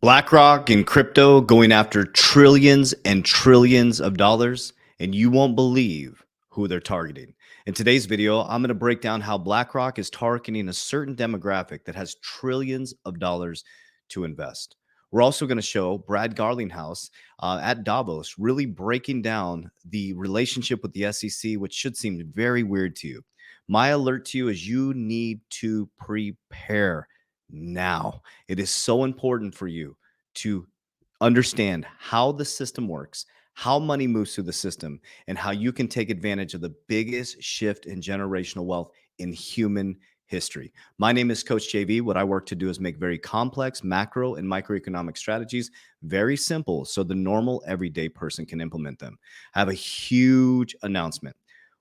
BlackRock and crypto going after trillions and trillions of dollars, and you won't believe who they're targeting. In today's video, I'm going to break down how BlackRock is targeting a certain demographic that has trillions of dollars to invest. We're also going to show Brad Garlinghouse at Davos really breaking down the relationship with the SEC, which should seem very weird to you. My alert to you is you need to prepare now. It is so important for you to understand how the system works, how money moves through the system, and how you can take advantage of the biggest shift in generational wealth in human history. My name is Coach JV. What I work to do is make very complex macro and microeconomic strategies very simple so the normal everyday person can implement them. I have a huge announcement.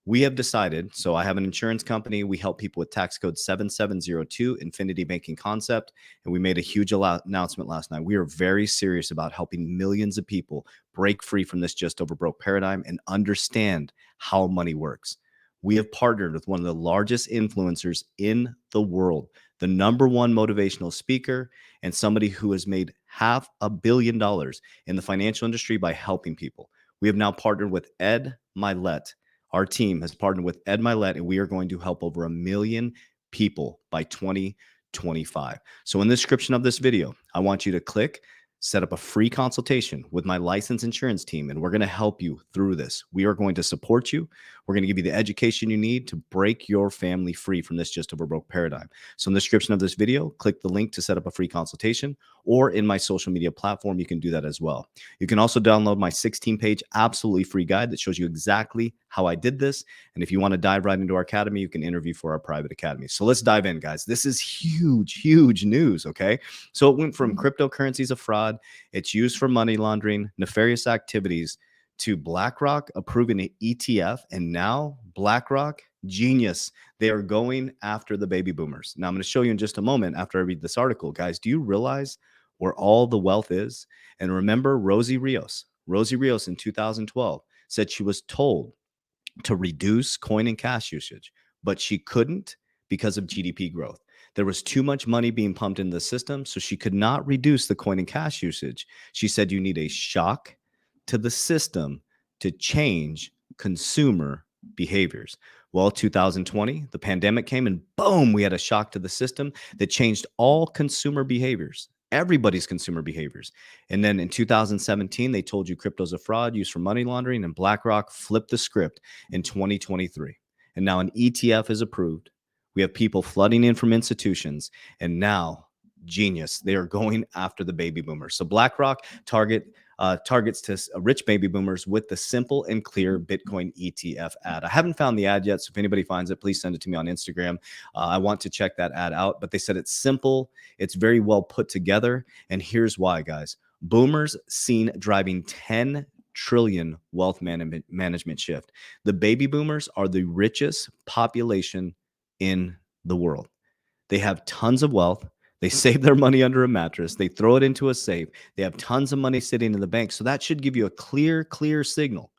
We have decided, so I have an insurance company. We help people with tax code 7702, Infinity Banking Concept. And we made a huge announcement last night. We are very serious about helping millions of people break free from this just over broke paradigm and understand how money works. We have partnered with one of the largest influencers in the world, the number one motivational speaker, and somebody who has made $500 million in the financial industry by helping people. We have now partnered with Ed Milet. Our team has partnered with Ed Milet, and we are going to help over 1 million people by 2025. So in the description of this video, I want you to click, set up a free consultation with my licensed insurance team, and we're going to help you through this. We are going to support you. We're going to give you the education you need to break your family free from this just over broke paradigm. So in the description of this video, click the link to set up a free consultation, or in my social media platform, you can do that as well. You can also download my 16-page absolutely free guide that shows you exactly how I did this. And if you want to dive right into our academy, you can interview for our private academy. So let's dive in, guys. This is huge, huge news, okay? So it went from cryptocurrencies of fraud, it's used for money laundering, nefarious activities, to BlackRock approving an ETF, and now BlackRock, genius. They are going after the baby boomers. Now I'm going to show you in just a moment after I read this article. Guys, do you realize where all the wealth is? And remember Rosie Rios. Rosie Rios in 2012 said she was told to reduce coin and cash usage, but she couldn't because of GDP growth. There was too much money being pumped in the system, so she could not reduce the coin and cash usage. She said you need a shock to the system to change consumer behaviors. Well, 2020, the pandemic came and boom, we had a shock to the system that changed all consumer behaviors, everybody's consumer behaviors. And then in 2017, they told you crypto's a fraud used for money laundering, and BlackRock flipped the script in 2023. And now an ETF is approved. We have people flooding in from institutions, and now genius, they are going after the baby boomers. So BlackRock targets to rich baby boomers with the simple and clear Bitcoin ETF ad. I haven't found the ad yet, so if anybody finds it, please send it to me on Instagram. I want to check that ad out, but they said it's simple, it's very well put together, and here's why, guys. Boomers seen driving 10 trillion wealth management shift. The baby boomers are the richest population in the world. They have tons of wealth. They save their money under a mattress. They throw it into a safe. They have tons of money sitting in the bank. So that should give you a clear signal.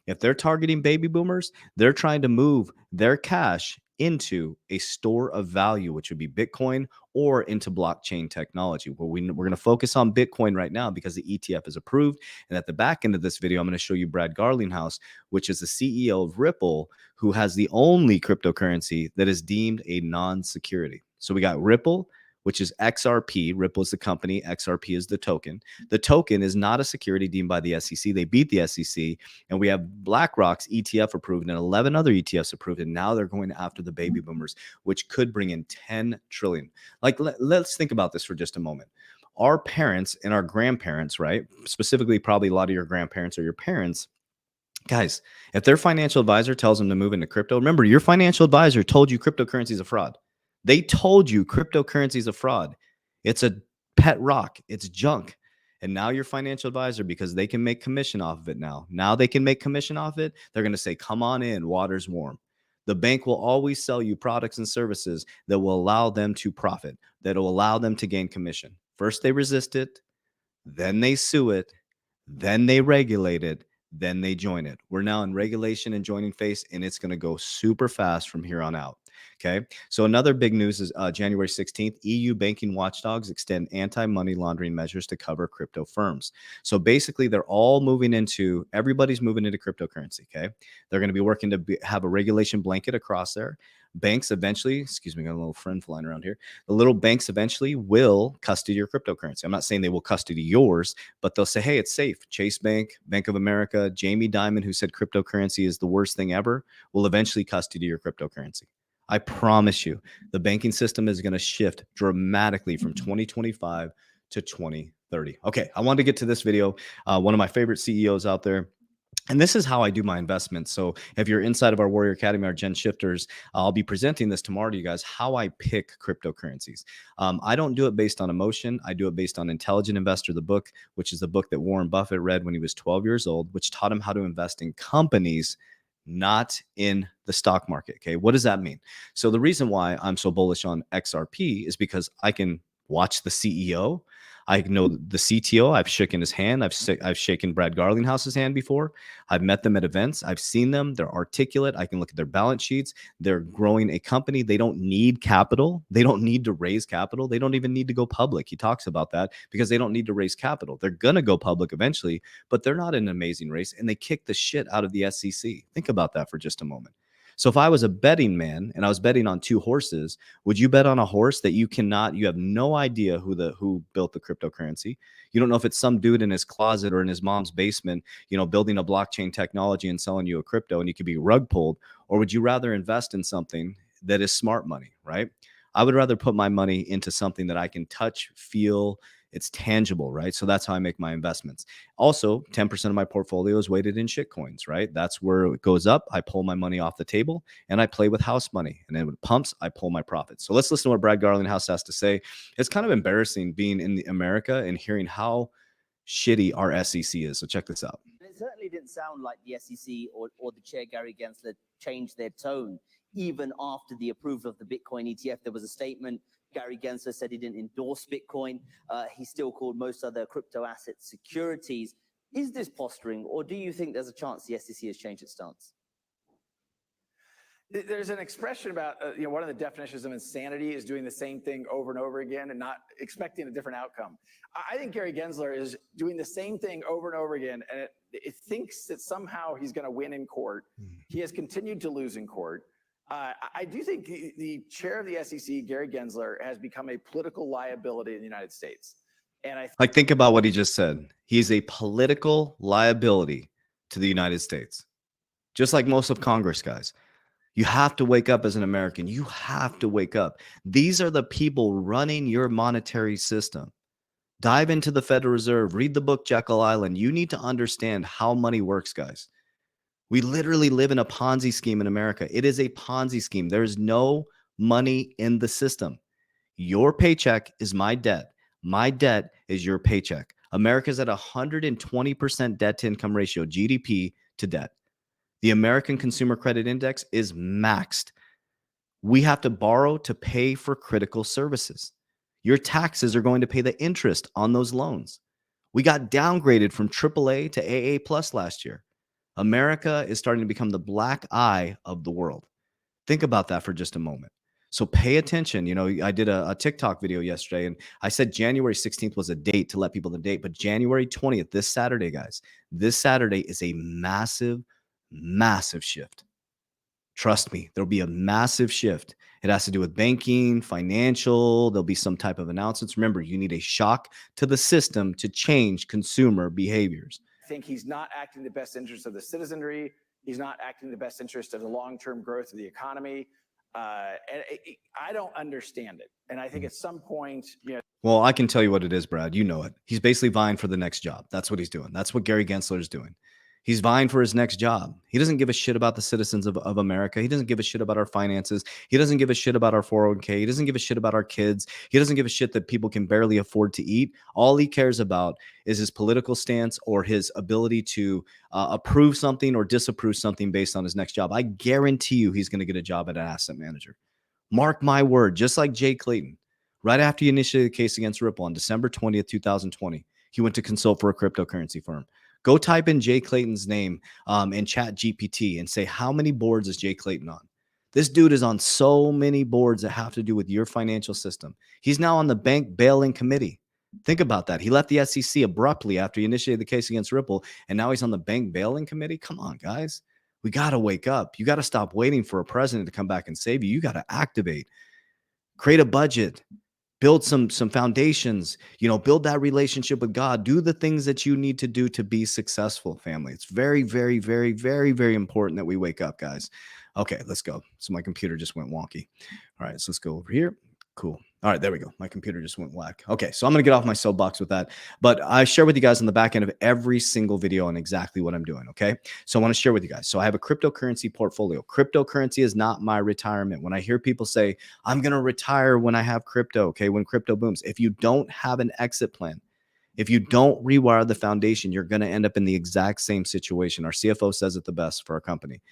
If they're targeting baby boomers, they're trying to move their cash into a store of value, which would be Bitcoin, or into blockchain technology. Well, we're going to focus on Bitcoin right now because the ETF is approved. And at the back end of this video, I'm going to show you Brad Garlinghouse, which is the CEO of Ripple, who has the only cryptocurrency that is deemed a non-security. So we got Ripple, which is XRP. Ripple is the company. XRP is the token. The token is not a security deemed by the SEC. They beat the SEC. And we have BlackRock's ETF approved and 11 other ETFs approved. And now they're going after the baby boomers, which could bring in 10 trillion. Like, let's think about this for just a moment. Our parents and our grandparents, right? Specifically, probably a lot of your grandparents or your parents, guys, if their financial advisor tells them to move into crypto, remember, your financial advisor told you cryptocurrency is a fraud. They told you cryptocurrency is a fraud. It's a pet rock. It's junk. And now your financial advisor, because they can make commission off of it now they can make commission off it. They're going to say, come on in, water's warm. The bank will always sell you products and services that will allow them to profit, that will allow them to gain commission. First, they resist it. Then they sue it. Then they regulate it. Then they join it. We're now in regulation and joining phase, and it's going to go super fast from here on out. Okay. So another big news is January 16th, EU banking watchdogs extend anti-money laundering measures to cover crypto firms. So basically, everybody's moving into cryptocurrency. Okay. They're going to be working to have a regulation blanket across there. Banks eventually, excuse me, got a little friend flying around here. The little banks eventually will custody your cryptocurrency. I'm not saying they will custody yours, but they'll say, hey, it's safe. Chase Bank, Bank of America, Jamie Dimon, who said cryptocurrency is the worst thing ever, will eventually custody your cryptocurrency. I promise you, the banking system is going to shift dramatically from 2025 to 2030. Okay, I wanted to get to this video. One of my favorite CEOs out there. And this is how I do my investments. So if you're inside of our Warrior Academy, our Gen Shifters, I'll be presenting this tomorrow to you guys, how I pick cryptocurrencies. I don't do it based on emotion. I do it based on Intelligent Investor, the book, which is the book that Warren Buffett read when he was 12 years old, which taught him how to invest in companies, not in the stock market. Okay. What does that mean? So the reason why I'm so bullish on XRP is because I can watch the CEO. I know the CTO. I've shaken his hand. I've shaken Brad Garlinghouse's hand before. I've met them at events. I've seen them. They're articulate. I can look at their balance sheets. They're growing a company. They don't need capital. They don't need to raise capital. They don't even need to go public. He talks about that because they don't need to raise capital. They're going to go public eventually, but they're not in an amazing race, and they kick the shit out of the SEC. Think about that for just a moment. So if I was a betting man and I was betting on two horses, would you bet on a horse that you have no idea who built the cryptocurrency? You don't know if it's some dude in his closet or in his mom's basement, building a blockchain technology and selling you a crypto, and you could be rug pulled? Or would you rather invest in something that is smart money, right? I would rather put my money into something that I can touch, feel, it's tangible, right? So that's how I make my investments. Also, 10% of my portfolio is weighted in shitcoins, right? That's where it goes up. I pull my money off the table and I play with house money. And then when it pumps, I pull my profits. So let's listen to what Brad Garlinghouse has to say. It's kind of embarrassing being in America and hearing how shitty our SEC is. So check this out. It certainly didn't sound like the SEC or the chair, Gary Gensler, changed their tone even after the approval of the Bitcoin ETF. There was a statement. Gary Gensler said he didn't endorse Bitcoin. He still called most other crypto assets securities. Is this posturing, or do you think there's a chance the SEC has changed its stance? There's an expression about, one of the definitions of insanity is doing the same thing over and over again and not expecting a different outcome. I think Gary Gensler is doing the same thing over and over again, and it thinks that somehow he's going to win in court. He has continued to lose in court. I do think the chair of the SEC, Gary Gensler, has become a political liability in the United States. And think about what he just said. He's a political liability to the United States, just like most of Congress, guys. You have to wake up as an American. You have to wake up. These are the people running your monetary system. Dive into the Federal Reserve. Read the book Jekyll Island. You need to understand how money works, guys. We literally live in a Ponzi scheme in America. It is a Ponzi scheme. There is no money in the system. Your paycheck is my debt. My debt is your paycheck. America's at 120% debt to income ratio, GDP to debt. The American Consumer Credit Index is maxed. We have to borrow to pay for critical services. Your taxes are going to pay the interest on those loans. We got downgraded from AAA to AA plus last year. America is starting to become the black eye of the world. Think about that for just a moment. So pay attention. I did a TikTok video yesterday, and I said January 16th was a date to let people know the date, but January 20th, this Saturday, guys, this Saturday is a massive shift. Trust me, there'll be a massive shift. It has to do with banking, financial. There'll be some type of announcements. Remember, you need a shock to the system to change consumer behaviors. I think he's not acting in the best interest of the citizenry. He's not acting in the best interest of the long-term growth of the economy. I don't understand it. And I think at some point, Well, I can tell you what it is, Brad. You know it. He's basically vying for the next job. That's what he's doing. That's what Gary Gensler is doing. He's vying for his next job. He doesn't give a shit about the citizens of America. He doesn't give a shit about our finances. He doesn't give a shit about our 401k. He doesn't give a shit about our kids. He doesn't give a shit that people can barely afford to eat. All he cares about is his political stance or his ability to approve something or disapprove something based on his next job. I guarantee you he's going to get a job at an asset manager. Mark my word, just like Jay Clayton. Right after he initiated the case against Ripple on December 20th, 2020, he went to consult for a cryptocurrency firm. Go type in Jay Clayton's name in Chat GPT and say, how many boards is Jay Clayton on? This dude is on so many boards that have to do with your financial system. He's now on the bank bailing committee. Think about that. He left the SEC abruptly after he initiated the case against Ripple, and now he's on the bank bailing committee. Come on, guys. We got to wake up. You got to stop waiting for a president to come back and save you. You got to activate, create a budget, build some foundations, build that relationship with God, do the things that you need to do to be successful, family. It's very, very, very, very, very important that we wake up, guys. Okay, let's go. So my computer just went wonky. All right, so let's go over here. Cool. All right, there we go. My computer just went whack. Okay, so I'm going to get off my soapbox with that. But I share with you guys on the back end of every single video on exactly what I'm doing, okay? So I want to share with you guys. So I have a cryptocurrency portfolio. Cryptocurrency is not my retirement. When I hear people say, I'm going to retire when I have crypto, okay, when crypto booms, if you don't have an exit plan, if you don't rewire the foundation, you're going to end up in the exact same situation. Our CFO says it the best for our company.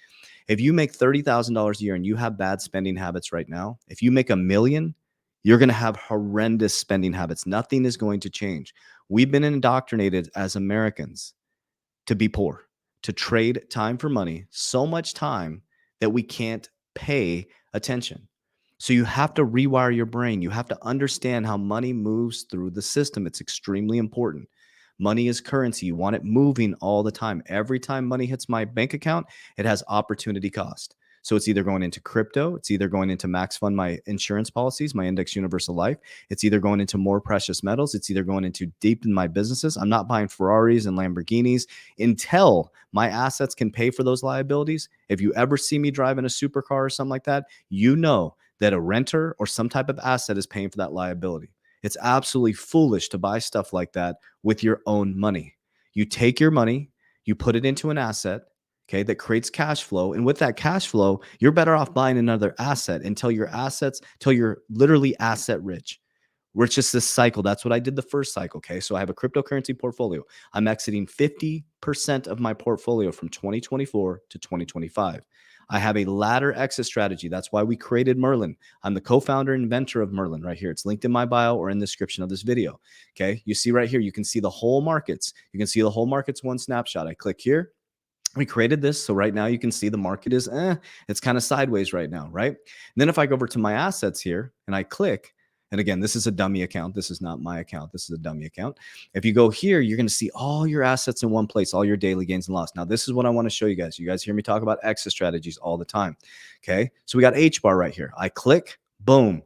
If you make $30,000 a year and you have bad spending habits right now, if you make $1 million, you're going to have horrendous spending habits. Nothing is going to change. We've been indoctrinated as Americans to be poor, to trade time for money, so much time that we can't pay attention. So you have to rewire your brain. You have to understand how money moves through the system. It's extremely important. Money is currency. You want it moving all the time. Every time money hits my bank account, it has opportunity cost. So it's either going into crypto, it's either going into max fund my insurance policies, my index universal life, it's either going into more precious metals, it's either going into deepen my businesses. I'm not buying Ferraris and Lamborghinis until my assets can pay for those liabilities. If you ever see me driving a supercar or something like that, you know that a renter or some type of asset is paying for that liability. It's absolutely foolish to buy stuff like that with your own money. You take your money, you put it into an asset, okay, that creates cash flow. And with that cash flow, you're better off buying another asset until you're literally asset rich. We're just this cycle. That's what I did the first cycle. Okay. So I have a cryptocurrency portfolio. I'm exiting 50% of my portfolio from 2024 to 2025. I have a ladder exit strategy. That's why we created Merlin. I'm the co-founder and inventor of Merlin right here. It's linked in my bio or in the description of this video. Okay. You see right here, you can see the whole markets. You can see the whole markets one snapshot. I click here. We created this. So right now you can see the market is, it's kind of sideways right now, right? And then if I go over to my assets here and I click, and again, this is a dummy account. This is not my account. This is a dummy account. If you go here, you're going to see all your assets in one place, all your daily gains and loss. Now, this is what I want to show you guys. You guys hear me talk about exit strategies all the time. Okay. So we got HBAR right here. I click, boom.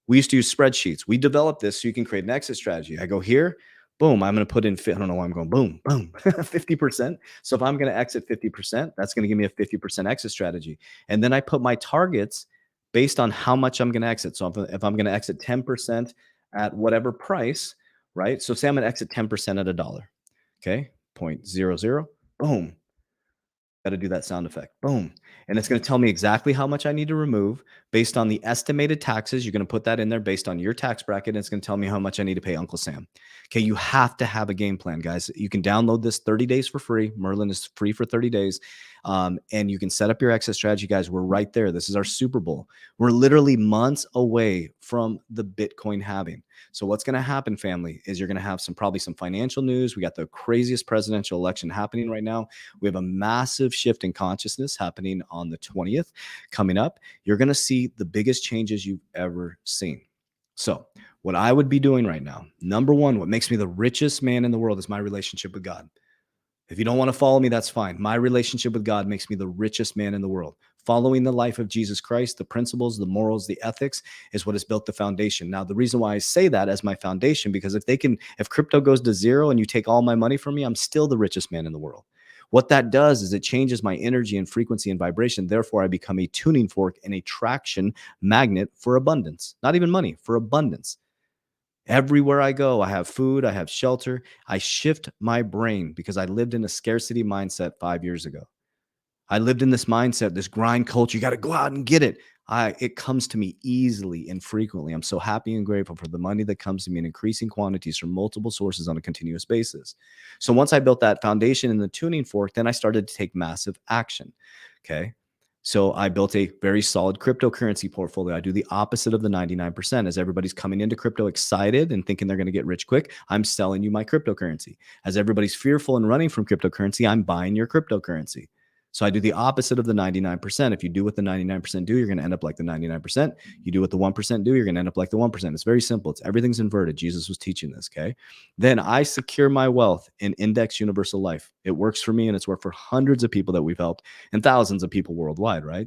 We used to use spreadsheets. We developed this so you can create an exit strategy. I go here, boom, I'm going to put in, I don't know why I'm going boom, boom, 50%. So if I'm going to exit 50%, that's going to give me a 50% exit strategy. And then I put my targets based on how much I'm going to exit. So if I'm going to exit 10% at whatever price, right? So say I'm going to exit 10% at $1. Okay. 0.00, boom. Got to do that sound effect. Boom. And it's going to tell me exactly how much I need to remove based on the estimated taxes. You're going to put that in there based on your tax bracket. And it's going to tell me how much I need to pay Uncle Sam. Okay. You have to have a game plan, guys. You can download this 30 days for free. Merlin is free for 30 days. And you can set up your exit strategy, guys. We're right there. This is our Super Bowl. We're literally months away from the Bitcoin halving. So what's going to happen, family, is you're going to have probably some financial news. We got the craziest presidential election happening right now. We have a massive shift in consciousness happening on the 20th coming up. You're going to see the biggest changes you've ever seen. So what I would be doing right now, number one, what makes me the richest man in the world is my relationship with God. If you don't want to follow me, that's fine. My relationship with God makes me the richest man in the world. Following the life of Jesus Christ, the principles, the morals, the ethics is what has built the foundation. Now, the reason why I say that as my foundation, because if crypto goes to zero and you take all my money from me, I'm still the richest man in the world. What that does is it changes my energy and frequency and vibration. Therefore, I become a tuning fork and a traction magnet for abundance. Not even money, for abundance. Everywhere I go, I have food, I have shelter. I shift my brain because I lived in a scarcity mindset 5 years ago. I lived in this mindset, this grind culture. You got to go out and get it. It comes to me easily and frequently. I'm so happy and grateful for the money that comes to me in increasing quantities from multiple sources on a continuous basis. So once I built that foundation in the tuning fork, then I started to take massive action. Okay. So I built a very solid cryptocurrency portfolio. I do the opposite of the 99%. As everybody's coming into crypto excited and thinking they're going to get rich quick, I'm selling you my cryptocurrency. As everybody's fearful and running from cryptocurrency, I'm buying your cryptocurrency. So I do the opposite of the 99%. If you do what the 99% do, you're going to end up like the 99%. You do what the 1% do, you're going to end up like the 1%. It's very simple. Everything's inverted. Jesus was teaching this. Okay. Then I secure my wealth in Index Universal Life. It works for me, and it's worked for hundreds of people that we've helped and thousands of people worldwide. Right.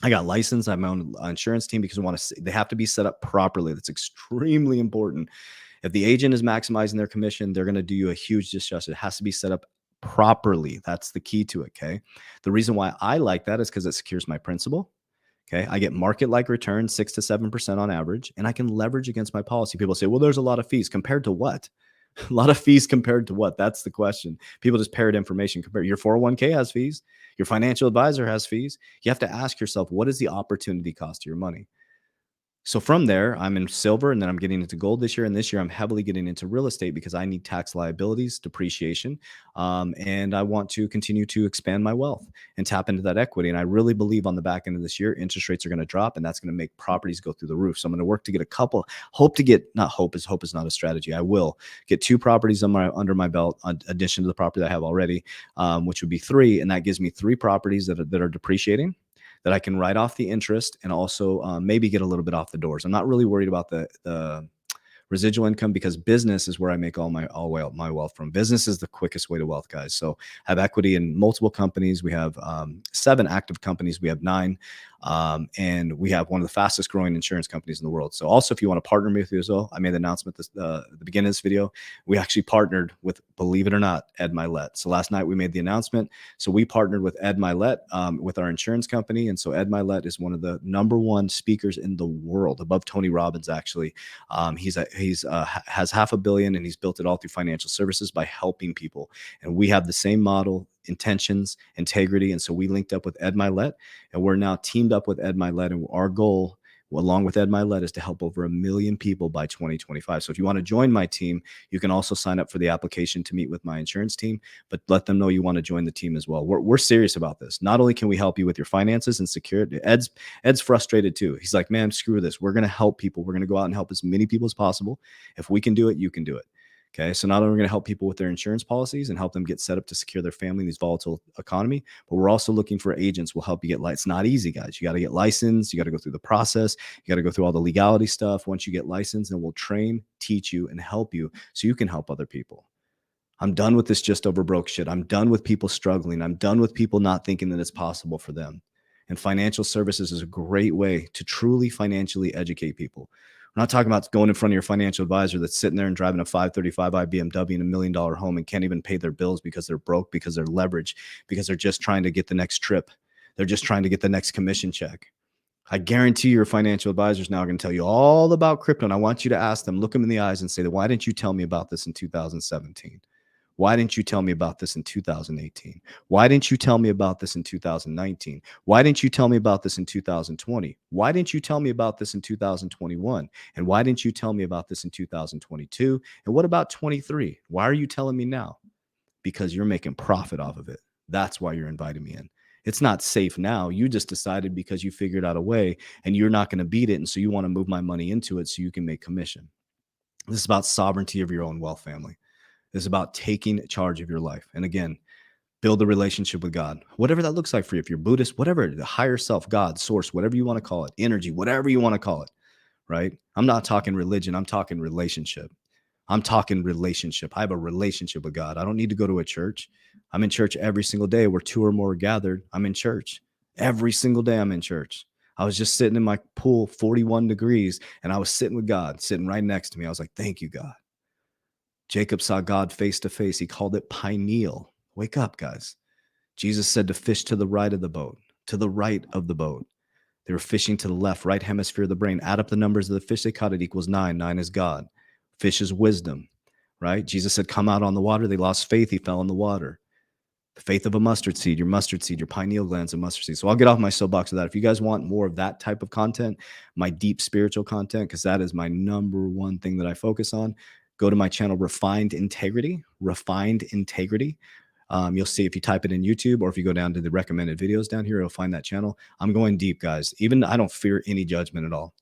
I got licensed. I have my own insurance team because they have to be set up properly. That's extremely important. If the agent is maximizing their commission, they're going to do you a huge disjustice. It has to be set up properly. That's the key to it. Okay. The reason why I like that is because it secures my principal. Okay. I get market like return, 6 to 7% on average, and I can leverage against my policy. People say, well, there's a lot of fees. Compared to what? A lot of fees compared to what? That's the question. People just parrot information. Compare your 401k has fees. Your financial advisor has fees. You have to ask yourself, what is the opportunity cost to your money? So from there, I'm in silver, and then I'm getting into gold this year. And this year, I'm heavily getting into real estate because I need tax liabilities, depreciation, and I want to continue to expand my wealth and tap into that equity. And I really believe on the back end of this year, interest rates are going to drop, and that's going to make properties go through the roof. So I'm going to work to get a couple. Hope is not a strategy. I will get 2 properties under my belt, in addition to the property that I have already, which would be 3, and that gives me 3 properties that are depreciating, that I can write off the interest and also maybe get a little bit off the doors. I'm not really worried about the residual income because business is where I make all my wealth from. Business is the quickest way to wealth, guys. So I have equity in multiple companies. We have 7 active companies. We have 9. And we have one of the fastest growing insurance companies in the world. So also, if you want to partner with me as well, I made the announcement at the beginning of this video. We actually partnered with, believe it or not, Ed Milet. So last night we made the announcement. So we partnered with Ed Milet with our insurance company. And so Ed Milet is one of the #1 speakers in the world, above Tony Robbins, actually. Has $500 million, and he's built it all through financial services by helping people. And we have the same model, intentions, integrity. And so we linked up with Ed Milet, and we're now teamed up with Ed Milet. And our goal, along with Ed Milet, is to help over 1 million people by 2025. So if you want to join my team, you can also sign up for the application to meet with my insurance team, but let them know you want to join the team as well. We're serious about this. Not only can we help you with your finances and security, Ed's frustrated too. He's like, man, screw this. We're going to help people. We're going to go out and help as many people as possible. If we can do it, you can do it. Okay. So not only are we going to help people with their insurance policies and help them get set up to secure their family in this volatile economy, but we're also looking for agents who will help you get licensed. It's not easy, guys. You got to get licensed. You got to go through the process. You got to go through all the legality stuff. Once you get licensed, then we'll train, teach you, and help you so you can help other people. I'm done with this just over broke shit. I'm done with people struggling. I'm done with people not thinking that it's possible for them. And financial services is a great way to truly financially educate people. We're not talking about going in front of your financial advisor that's sitting there and driving a 535i BMW and $1 million home and can't even pay their bills because they're broke, because they're leveraged, because they're just trying to get the next trip. They're just trying to get the next commission check. I guarantee your financial advisor is now going to tell you all about crypto. And I want you to ask them, look them in the eyes and say, why didn't you tell me about this in 2017? Why didn't you tell me about this in 2018? Why didn't you tell me about this in 2019? Why didn't you tell me about this in 2020? Why didn't you tell me about this in 2021? And why didn't you tell me about this in 2022? And what about 23? Why are you telling me now? Because you're making profit off of it. That's why you're inviting me in. It's not safe now. You just decided because you figured out a way and you're not going to beat it. And so you want to move my money into it so you can make commission. This is about sovereignty of your own wealth, family. This is about taking charge of your life. And again, build a relationship with God, whatever that looks like for you. If you're Buddhist, whatever, the higher self, God, source, whatever you want to call it, energy, whatever you want to call it, right? I'm not talking religion. I'm talking relationship. I'm talking relationship. I have a relationship with God. I don't need to go to a church. I'm in church every single day where 2 or more are gathered. I'm in church every single day. I'm in church. I was just sitting in my pool, 41 degrees, and I was sitting with God, sitting right next to me. I was like, thank you, God. Jacob saw God face to face. He called it pineal. Wake up, guys. Jesus said to fish to the right of the boat, to the right of the boat. They were fishing to the left, right hemisphere of the brain. Add up the numbers of the fish they caught, it equals 9. 9 is God. Fish is wisdom, right? Jesus said, come out on the water. They lost faith. He fell in the water. The faith of a mustard seed, your pineal glands of mustard seed. So I'll get off my soapbox of that. If you guys want more of that type of content, my deep spiritual content, because that is my #1 thing that I focus on, go to my channel, Refined Integrity. You'll see if you type it in YouTube or if you go down to the recommended videos down here, you'll find that channel. I'm going deep, guys. Even I don't fear any judgment at all.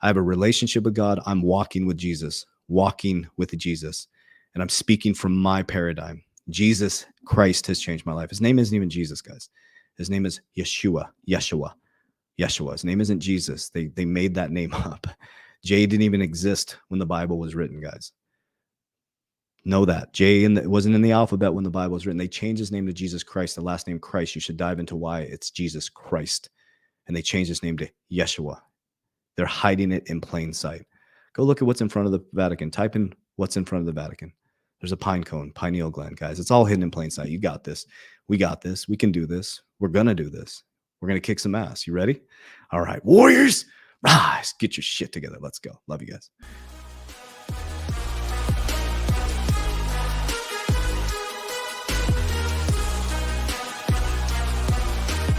I have a relationship with God. I'm walking with Jesus, and I'm speaking from my paradigm. Jesus Christ has changed my life. His name isn't even Jesus, guys. His name is Yeshua. His name isn't Jesus. They made that name up. J didn't even exist when the Bible was written, guys. Know that. J wasn't in the alphabet when the Bible was written. They changed his name to Jesus Christ, the last name Christ. You should dive into why it's Jesus Christ. And they changed his name to Yeshua. They're hiding it in plain sight. Go look at what's in front of the Vatican. Type in what's in front of the Vatican. There's a pine cone, pineal gland, guys. It's all hidden in plain sight. You got this. We got this. We can do this. We're going to do this. We're going to kick some ass. You ready? All right. Warriors, rise. Get your shit together. Let's go. Love you guys.